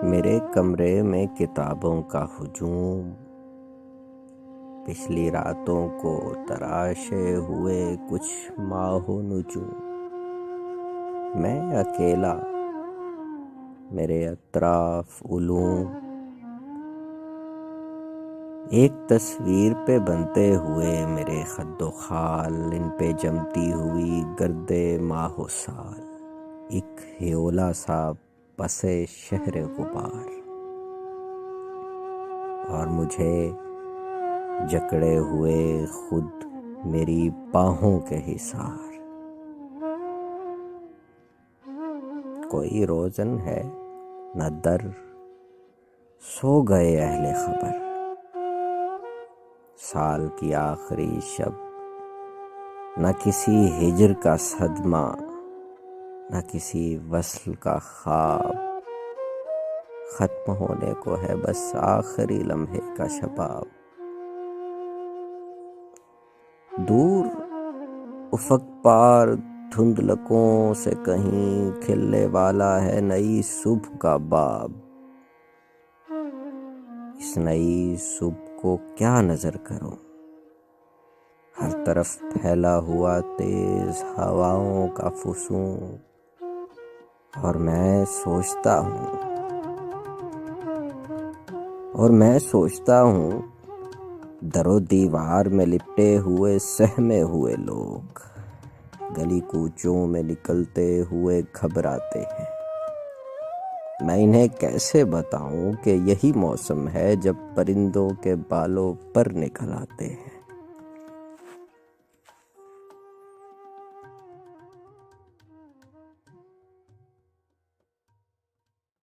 میرے کمرے میں کتابوں کا ہجوم، پچھلی راتوں کو تراشے ہوئے کچھ ماہ و نجوم۔ میں اکیلا، میرے اطراف علوم، ایک تصویر پہ بنتے ہوئے میرے خد و خال، ان پہ جمتی ہوئی گرد ماہ و سال، ایک ہیولا سا پس شہر غبار، اور مجھے جکڑے ہوئے خود میری باہوں کے حصار۔ کوئی روزن ہے نہ در، سو گئے اہل خبر، سال کی آخری شب، نہ کسی ہجر کا صدمہ، نہ کسی وصل کا خواب، ختم ہونے کو ہے بس آخری لمحے کا شباب۔ دور افق پار دھندلکوں سے کہیں کھلنے والا ہے نئی صبح کا باب۔ اس نئی صبح کو کیا نظر کروں، ہر طرف پھیلا ہوا تیز ہواؤں کا فسون، اور میں سوچتا ہوں در و دیوار میں لپٹے ہوئے سہمے ہوئے لوگ گلی کوچوں میں نکلتے ہوئے گھبراتے ہیں۔ میں انہیں کیسے بتاؤں کہ یہی موسم ہے جب پرندوں کے بالوں پر نکل آتے ہیں۔